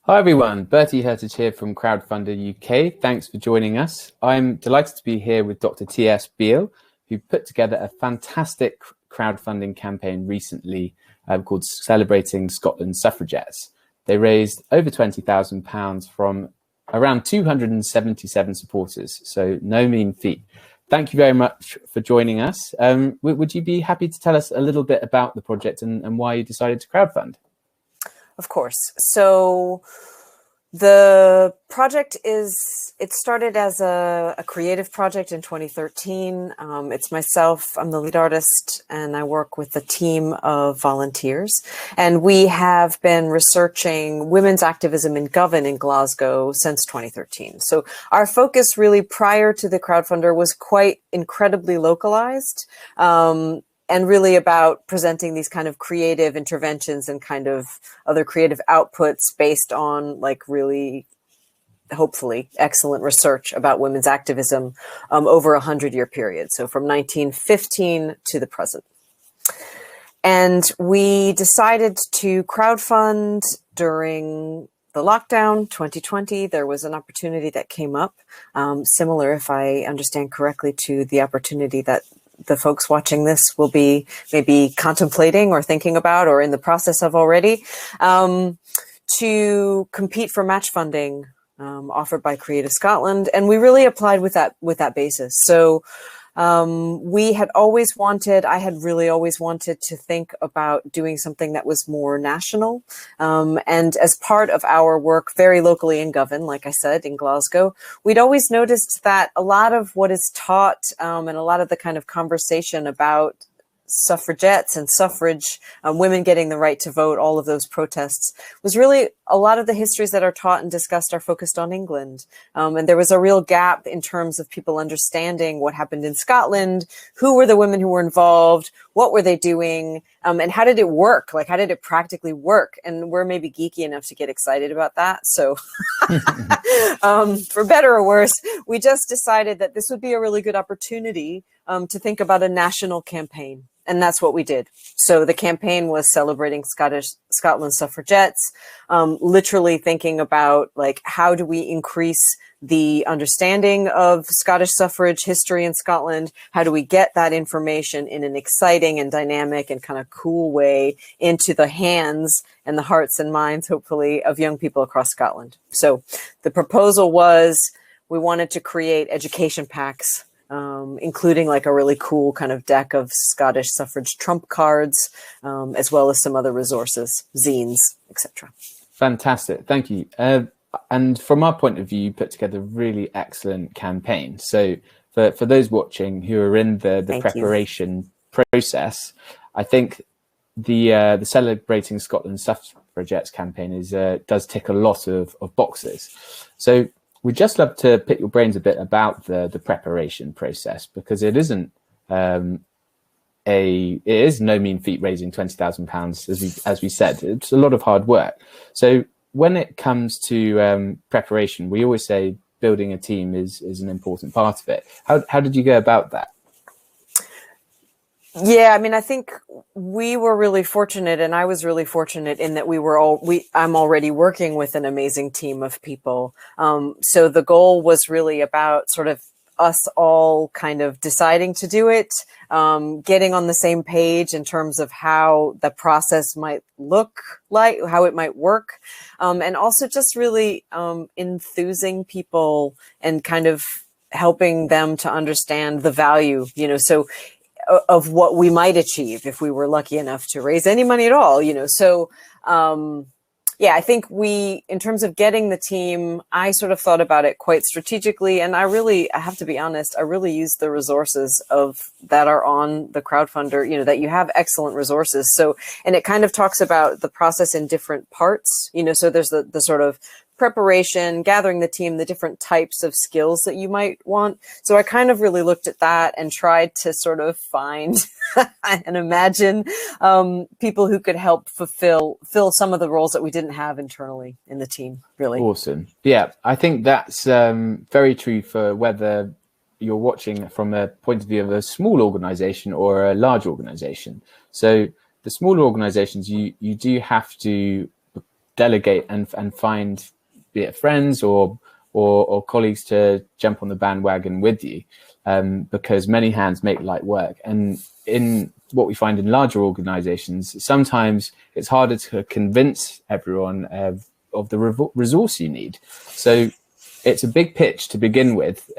Hi everyone, Bertie Heritage here from Crowdfunder UK. Thanks for joining us. I'm delighted to be here with Dr. T S Beall, who put together a fantastic crowdfunding campaign recently called Celebrating Scotland's Suffragettes. They raised over £20,000 from around 277 supporters, so no mean feat. Thank you very much for joining us. Would you be happy to tell us a little bit about the project and why you decided to crowdfund? Of course. So the project it started as a creative project in 2013. It's myself, I'm the lead artist, and I work with a team of volunteers. And we have been researching women's activism in Govan in Glasgow since 2013. So our focus really prior to the crowdfunder was quite incredibly localized. And really about presenting these kind of creative interventions and kind of other creative outputs based on like really, hopefully, excellent research about women's activism over a 100-year period. So from 1915 to the present. And we decided to crowdfund during the lockdown 2020. There was an opportunity that came up, similar, if I understand correctly, to the opportunity that the folks watching this will be maybe contemplating or thinking about or in the process of already, to compete for match funding offered by Creative Scotland. And we really applied with that basis. So I had really always wanted to think about doing something that was more national. And as part of our work very locally in Govan, like I said, in Glasgow, we'd always noticed that a lot of what is taught and a lot of the kind of conversation about suffragettes and suffrage, women getting the right to vote, all of those protests, was really a lot of the histories that are taught and discussed are focused on England. And there was a real gap in terms of people understanding what happened in Scotland, who were the women who were involved, what were they doing, and how did it work? Like, how did it practically work? And we're maybe geeky enough to get excited about that. So for better or worse, we just decided that this would be a really good opportunity to think about a national campaign. And that's what we did. So the campaign was Celebrating Scotland's Suffragettes, literally thinking about like, how do we increase the understanding of Scottish suffrage history in Scotland? How do we get that information in an exciting and dynamic and kind of cool way into the hands and the hearts and minds, hopefully, of young people across Scotland? So the proposal was we wanted to create education packs, including like a really cool kind of deck of Scottish suffrage trump cards, as well as some other resources, zines, etc. Fantastic, thank you. And from our point of view, you put together a really excellent campaign. So for those watching who are in the preparation process, I think the Celebrating Scotland Suffragettes campaign does tick a lot of boxes. So we'd just love to pick your brains a bit about the preparation process, because it isn't it is no mean feat raising £20,000, as we said. It's a lot of hard work. So when it comes to preparation, we always say building a team is an important part of it. How did you go about that? Yeah, I mean, I think we were really fortunate, and I was really fortunate in that I'm already working with an amazing team of people. So the goal was really about sort of us all kind of deciding to do it, getting on the same page in terms of how the process might look like, how it might work, and also just really enthusing people and kind of helping them to understand the value, so of what we might achieve if we were lucky enough to raise any money at all, So, yeah, I think in terms of getting the team, I sort of thought about it quite strategically. And I have to be honest, I really used the resources that are on the crowdfunder, that you have excellent resources. So, and it kind of talks about the process in different parts, so there's the sort of preparation, gathering the team, the different types of skills that you might want. So I kind of really looked at that and tried to sort of find and imagine people who could help fill some of the roles that we didn't have internally in the team, really. Awesome. Yeah, I think that's very true for whether you're watching from a point of view of a small organization or a large organization. So the smaller organizations, you do have to delegate and find, be it friends or colleagues, to jump on the bandwagon with you, because many hands make light work. And in what we find in larger organizations, sometimes it's harder to convince everyone of the resource you need. So it's a big pitch to begin with,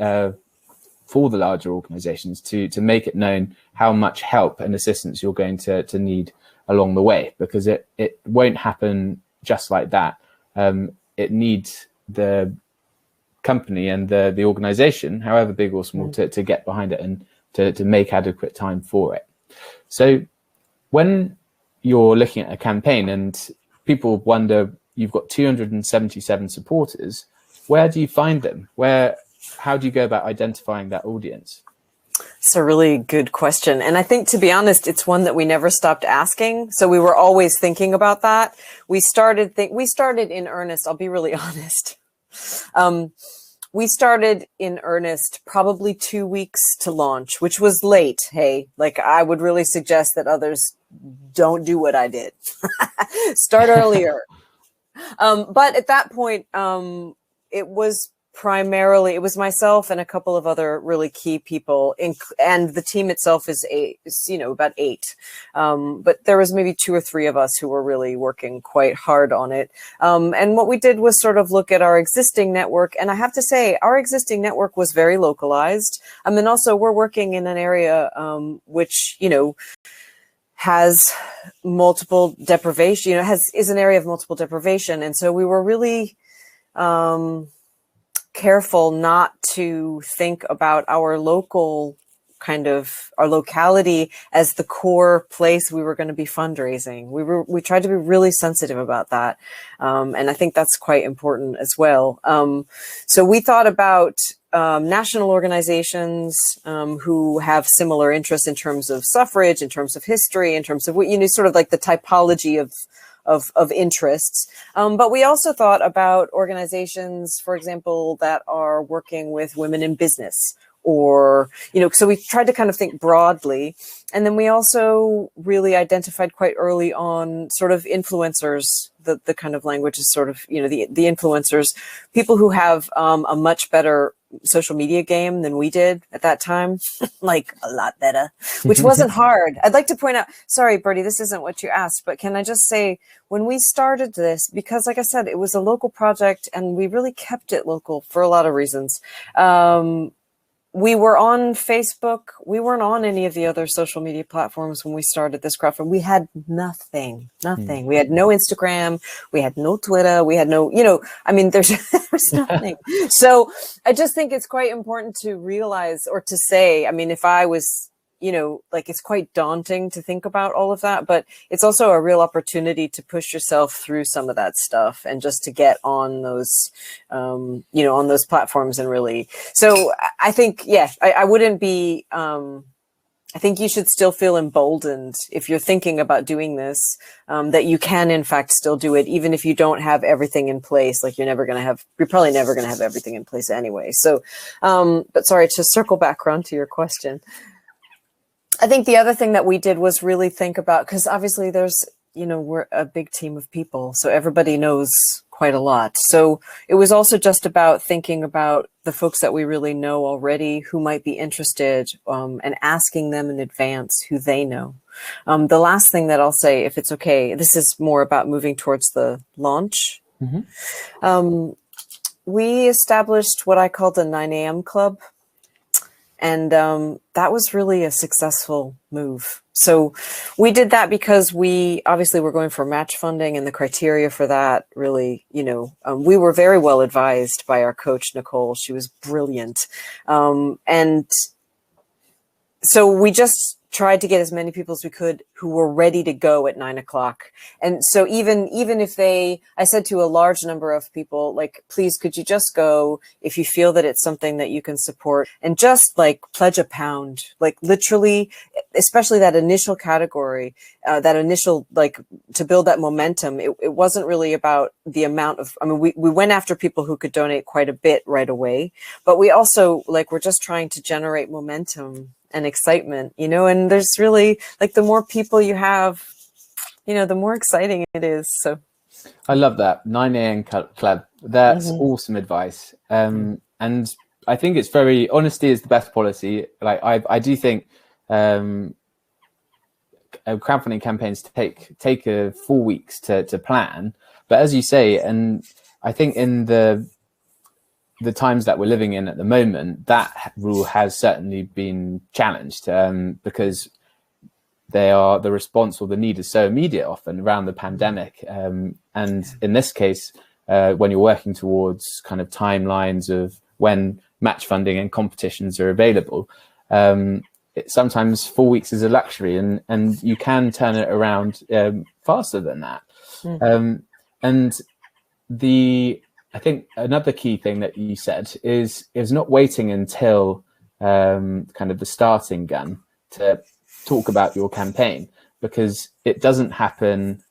for the larger organizations to make it known how much help and assistance you're going to need along the way, because it won't happen just like that. It needs the company and the organization, however big or small, to get behind it and to make adequate time for it. So when you're looking at a campaign and people wonder, you've got 277 supporters, where do you find them? How do you go about identifying that audience? It's a really good question. And I think, to be honest, it's one that we never stopped asking. So we were always thinking about that. We started in earnest. I'll be really honest. We started in earnest probably 2 weeks to launch, which was late. Hey, like, I would really suggest that others don't do what I did. Start earlier. But at that point, it was myself and a couple of other really key people, and the team itself is about 8. But there was maybe 2 or 3 of us who were really working quite hard on it. And what we did was sort of look at our existing network. And I have to say, our existing network was very localized. I mean, also, we're working in an area which, has multiple deprivation, is an area of multiple deprivation. And so we were really careful not to think about our locality as the core place we were going to be fundraising. We tried to be really sensitive about that. And I think that's quite important as well. So we thought about national organizations who have similar interests in terms of suffrage, in terms of history, in terms of sort of like the typology of interests. But we also thought about organizations, for example, that are working with women in business, or, so we tried to kind of think broadly. And then we also really identified quite early on sort of influencers. The kind of language is sort of, the influencers, people who have a much better social media game than we did at that time, like a lot better, which wasn't hard. I'd like to point out, sorry, Bertie, this isn't what you asked, but can I just say, when we started this, because like I said, it was a local project and we really kept it local for a lot of reasons. We were on Facebook. We weren't on any of the other social media platforms when we started this crowdfunding. We had nothing. We had no Instagram. We had no Twitter. We had no, there's nothing. So I just think it's quite important to realize, or to say, if I was, it's quite daunting to think about all of that, but it's also a real opportunity to push yourself through some of that stuff and just to get on those, on those platforms and really. So I think, I wouldn't be, I think you should still feel emboldened if you're thinking about doing this, that you can in fact still do it, even if you don't have everything in place. Like you're probably never going to have everything in place anyway. So, but sorry, to circle back around to your question. I think the other thing that we did was really think about, because obviously there's, we're a big team of people, so everybody knows quite a lot. So it was also just about thinking about the folks that we really know already who might be interested, and asking them in advance who they know. The last thing that I'll say, if it's okay, this is more about moving towards the launch. Mm-hmm. We established what I called the 9 a.m. club. And that was really a successful move. So we did that because we obviously were going for match funding, and the criteria for that really, we were very well advised by our coach, Nicole. She was brilliant. And so we just tried to get as many people as we could who were ready to go at 9 o'clock. And so even if I said to a large number of people, like, please, could you just go if you feel that it's something that you can support, and just like pledge £1, like literally, especially that initial category, that initial, like, to build that momentum. It wasn't really about the amount of, we went after people who could donate quite a bit right away, but we also, like, we're just trying to generate momentum and excitement, and there's really, like, the more people you have, the more exciting it is. So I love that 9 a.m. club. That's awesome advice. And I think it's honesty is the best policy. Like I do think crowdfunding campaigns take 4 weeks to plan. But as you say, and I think in the times that we're living in at the moment, that rule has certainly been challenged because the response or the need is so immediate often around the pandemic. And in this case, when you're working towards kind of timelines of when match funding and competitions are available, sometimes 4 weeks is a luxury, and you can turn it around faster than that. And I think another key thing that you said is not waiting until kind of the starting gun to talk about your campaign, because it doesn't happen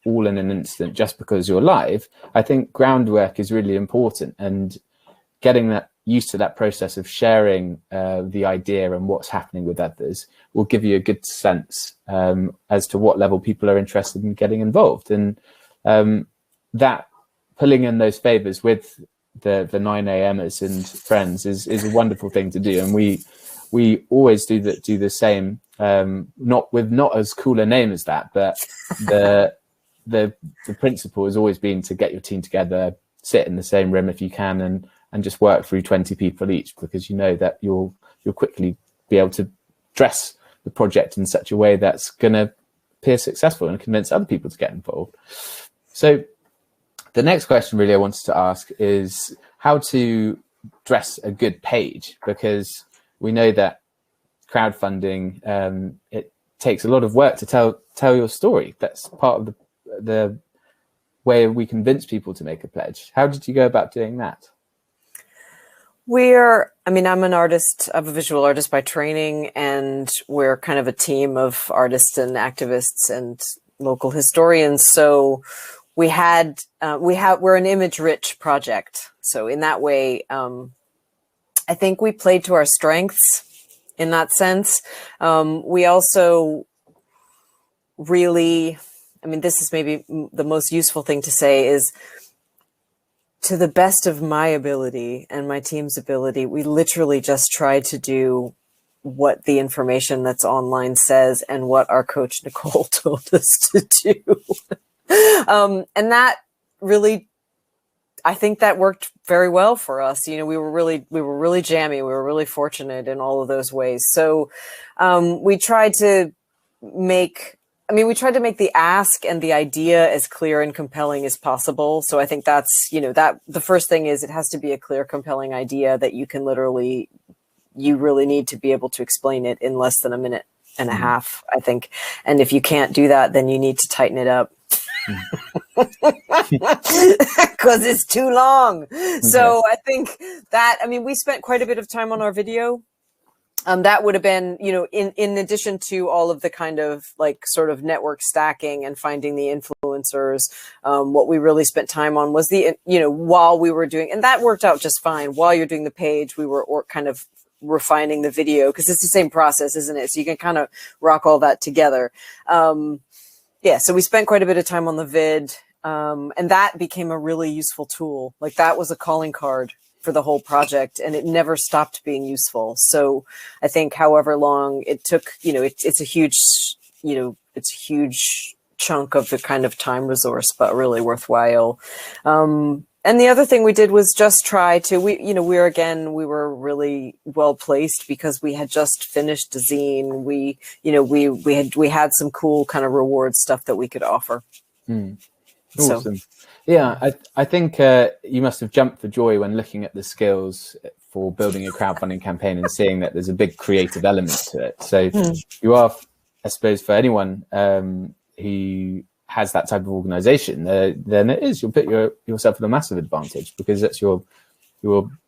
all in an instant just because you're live. I think groundwork is really important, and getting that used to that process of sharing the idea and what's happening with others will give you a good sense as to what level people are interested in getting involved. And that pulling in those favors with the 9 a.m.ers and friends is a wonderful thing to do. And we always do the same, not as cool a name as that, but the principle has always been to get your team together, sit in the same room if you can, and just work through 20 people each, because you know that you'll quickly be able to dress the project in such a way that's going to appear successful and convince other people to get involved. So the next question really I wanted to ask is how to dress a good page, because we know that crowdfunding, it takes a lot of work to tell your story. That's part of the way we convince people to make a pledge. How did you go about doing that? I'm an artist. I'm a visual artist by training, and we're kind of a team of artists and activists and local historians. So we're an image-rich project. So in that way, I think we played to our strengths in that sense. We also really, this is maybe the most useful thing to say, is to the best of my ability and my team's ability, we literally just tried to do what the information that's online says and what our coach Nicole told us to do. And that really, I think that worked very well for us. We were really jammy. We were really fortunate in all of those ways. So we tried to make the ask and the idea as clear and compelling as possible. So I think that's, that the first thing is it has to be a clear, compelling idea that you really need to be able to explain it in less than a minute and a half, I think. And if you can't do that, then you need to tighten it up. Because it's too long. Okay. So I think that, we spent quite a bit of time on our video. That would have been, in addition to all of the kind of sort of network stacking and finding the influencers, what we really spent time on was while we were doing, and that worked out just fine. While you're doing the page, we were kind of refining the video, because it's the same process, isn't it? So you can kind of rock all that together. So we spent quite a bit of time on the vid, and that became a really useful tool. That was a calling card for the whole project, and it never stopped being useful. So I think however long it took, it's a huge chunk of the kind of time resource, but really worthwhile. And the other thing we did was just try to, we were really well placed because we had just finished the zine. We had some cool kind of reward stuff that we could offer. Awesome. So. Yeah, I think you must have jumped for joy when looking at the skills for building a crowdfunding campaign and seeing that there's a big creative element to it. So you are, I suppose, for anyone who has that type of organization, then it is, you'll put yourself at a massive advantage, because that's your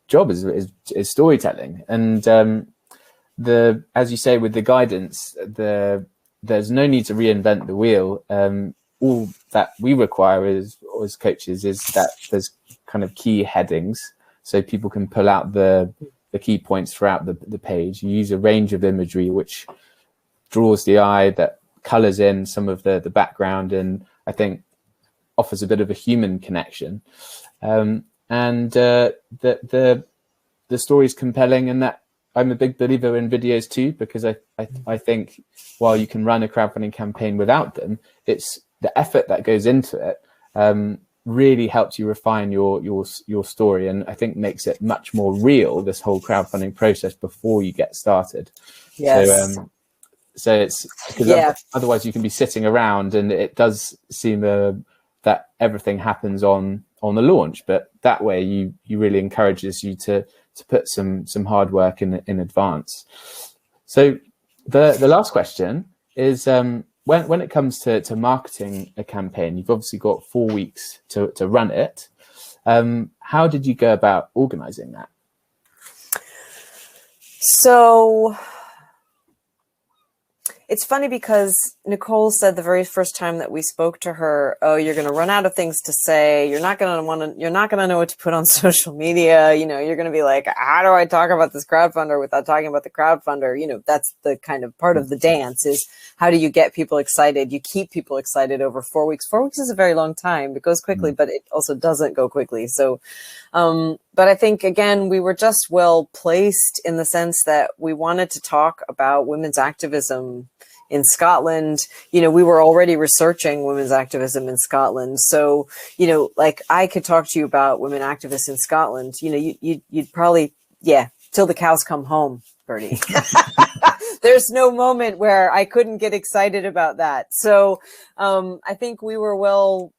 job is storytelling. And as you say, with the guidance, there's no need to reinvent the wheel. All that we require as coaches is that there's kind of key headings, so people can pull out the key points throughout the page. You use a range of imagery which draws the eye, that colors in some of the background. And I think offers a bit of a human connection. And the story is compelling, and that I'm a big believer in videos too, because I think while you can run a crowdfunding campaign without them, it's the effort that goes into it really helps you refine your story, and I think makes it much more real, this whole crowdfunding process before you get started. Yes. So it's because otherwise you can be sitting around, and it does seem that everything happens on the launch, but that way you really encourages you to put some hard work in advance. So the last question is, when it comes to marketing a campaign, you've obviously got 4 weeks to run it. How did you go about organizing that? So it's funny because Nicole said the very first time that we spoke to her, "Oh, you're going to run out of things to say. You're not going to know what to put on social media. You know, you're going to be like, how do I talk about this crowdfunder without talking about the crowdfunder?" You know, that's the kind of part of the dance, is how do you get people excited? You keep people excited over 4 weeks. 4 weeks is a very long time. It goes quickly, but it also doesn't go quickly. So, but I think, again, we were just well placed in the sense that we wanted to talk about women's activism in Scotland. You know, we were already researching women's activism in Scotland. So, you know, like, I could talk to you about women activists in Scotland. You know, you'd probably, till the cows come home, Bertie. There's no moment where I couldn't get excited about that. So I think we were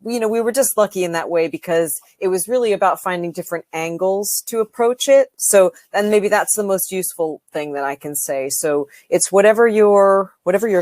we were just lucky in that way, because it was really about finding different angles to approach it. So, and maybe that's the most useful thing that I can say. So it's whatever your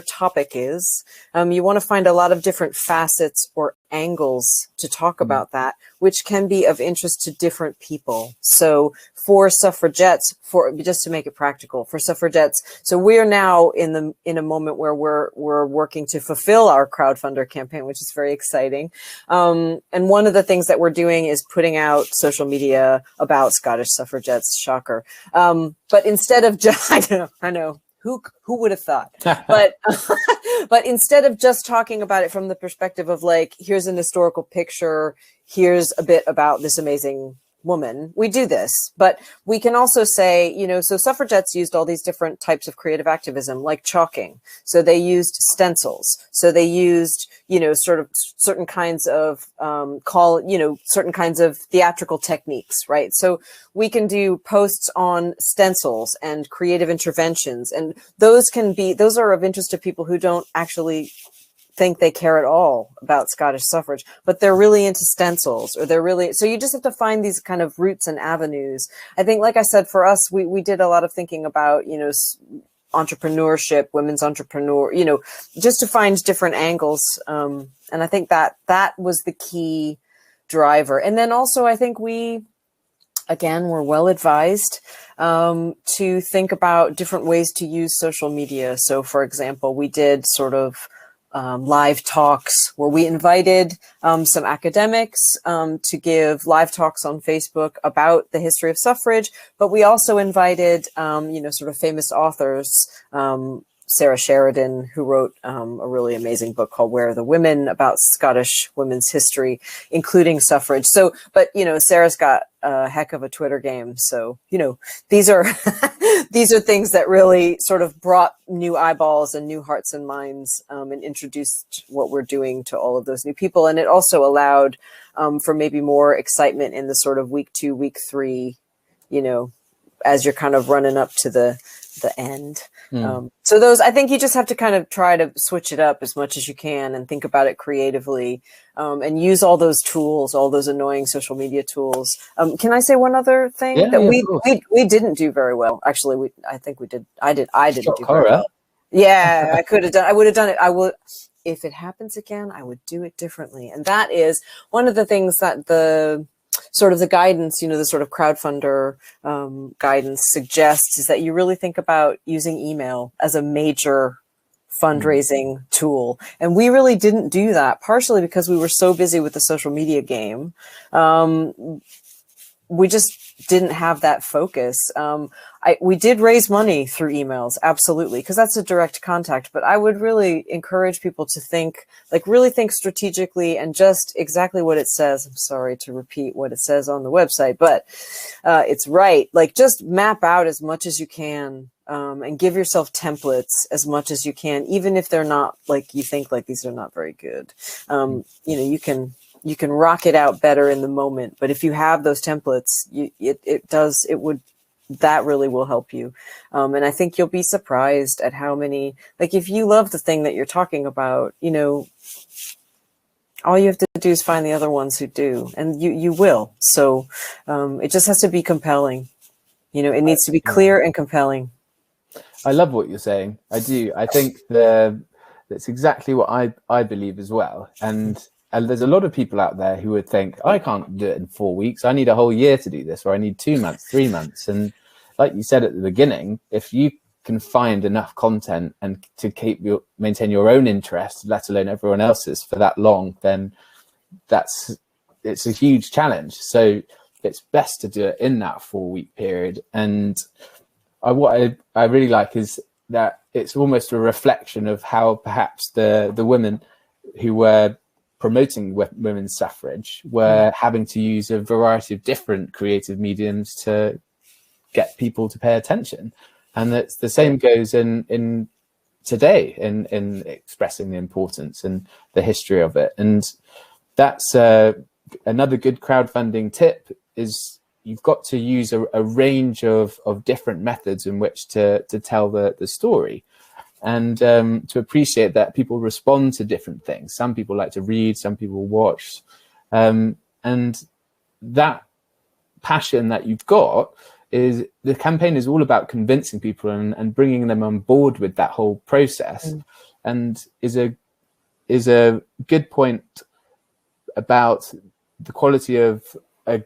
topic is, you want to find a lot of different facets or angles to talk about that, which can be of interest to different people. So for suffragettes, just to make it practical, for suffragettes, so we are now in a moment where we're working to fulfill our crowdfunder campaign, which is very exciting. And one of the things that we're doing is putting out social media about Scottish suffragettes. Shocker. But instead of just, I know. Who would have thought? But but instead of just talking about it from the perspective of, like, here's an historical picture, here's a bit about this amazing woman, we do this. But we can also say, you know, so suffragettes used all these different types of creative activism, like chalking. So they used stencils. So they used, you know, sort of certain kinds of certain kinds of theatrical techniques, right? So we can do posts on stencils and creative interventions, and those are of interest to people who don't actually think they care at all about Scottish suffrage, but they're really into stencils, or so you just have to find these kind of routes and avenues. I think, like I said, for us, we did a lot of thinking about, you know, entrepreneurship, women's entrepreneur, you know, just to find different angles. And I think that was the key driver. And then also, I think we're well advised to think about different ways to use social media. So, for example, we did sort of live talks where we invited some academics to give live talks on Facebook about the history of suffrage, but we also invited, sort of famous authors, Sarah Sheridan, who wrote a really amazing book called Where Are the Women, about Scottish women's history, including suffrage. So, but, you know, Sarah's got a heck of a Twitter game. So, you know, these are these are things that really sort of brought new eyeballs and new hearts and minds, and introduced what we're doing to all of those new people. And it also allowed for maybe more excitement in the sort of week 2, week 3, you know, as you're kind of running up to the end. So those, I think you just have to kind of try to switch it up as much as you can and think about it creatively, and use all those tools, all those annoying social media tools. Can I say one other thing that we didn't do very well? Actually, I think we did. I didn't do very well. Yeah, I could have done. I would have done it. I would, if it happens again, I would do it differently. And that is one of the things that the sort of the guidance, you know, the sort of crowdfunder guidance suggests, is that you really think about using email as a major fundraising tool. And we really didn't do that, partially because we were so busy with the social media game. We just didn't have that focus. We did raise money through emails, absolutely, because that's a direct contact. But I would really encourage people to think, like really think strategically and just exactly what it says. I'm sorry to repeat what it says on the website, but it's right. Like just map out as much as you can and give yourself templates as much as you can, even if they're not like you think like these are not very good. You know, you can rock it out better in the moment, but if you have those templates, that really will help you. And I think you'll be surprised at how many, like if you love the thing that you're talking about, you know, all you have to do is find the other ones who do, and you will. So it just has to be compelling. You know, it needs to be clear and compelling. I love what you're saying. I do. I think that's exactly what I believe as well. And there's a lot of people out there who would think, I can't do it in 4 weeks. I need a whole year to do this, or I need 2 months, 3 months. And like you said at the beginning, if you can find enough content and to maintain your own interest, let alone everyone else's, for that long, then it's a huge challenge. So it's best to do it in that 4-week period. And what I really like is that it's almost a reflection of how perhaps the women who were promoting women's suffrage were having to use a variety of different creative mediums to get people to pay attention. And that's the same goes in today in expressing the importance and the history of it. And that's another good crowdfunding tip, is you've got to use a range of different methods in which to tell the story. And to appreciate that people respond to different things. Some people like to read, some people watch. And that passion that you've got, is the campaign is all about convincing people and bringing them on board with that whole process. And is a good point about the quality of a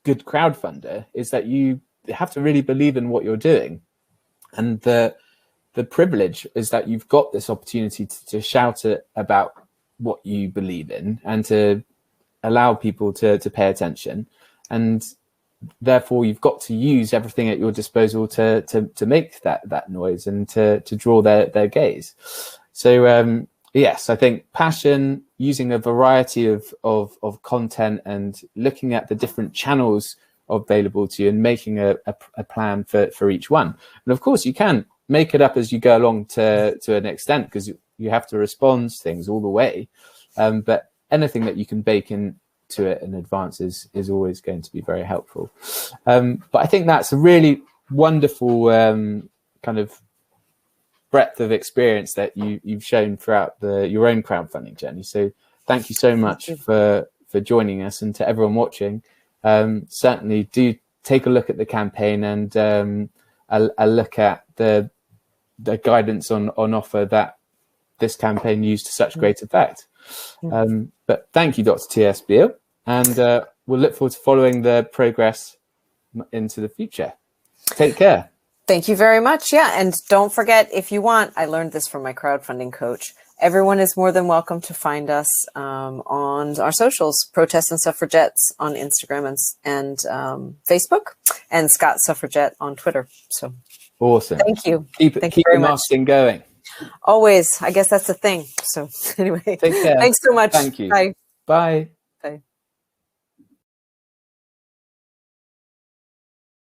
good crowdfunder, is that you have to really believe in what you're doing. And the privilege is that you've got this opportunity to shout it about what you believe in and to allow people to pay attention. And therefore you've got to use everything at your disposal to make that noise and to draw their gaze. So yes, I think passion, using a variety of content and looking at the different channels available to you and making a plan for each one. And of course you can make it up as you go along to an extent, because you have to respond to things all the way. But anything that you can bake into it in advance is always going to be very helpful. But I think that's a really wonderful kind of breadth of experience that you've shown throughout your own crowdfunding journey. So thank you so much for joining us, and to everyone watching, certainly do take a look at the campaign and a look at the guidance on offer that this campaign used to such great effect. But thank you, Dr. T S Beall, and we'll look forward to following the progress into the future. Take care. Thank you very much. Yeah, and don't forget, if you want, I learned this from my crowdfunding coach, everyone is more than welcome to find us on our socials, Protests and Suffragettes on Instagram and Facebook, and Scott Suffragette on Twitter. So awesome. Thank you. Keep the marketing going. Always. I guess that's the thing. So anyway, take care. Thanks so much. Thank you. Bye. Bye. Bye.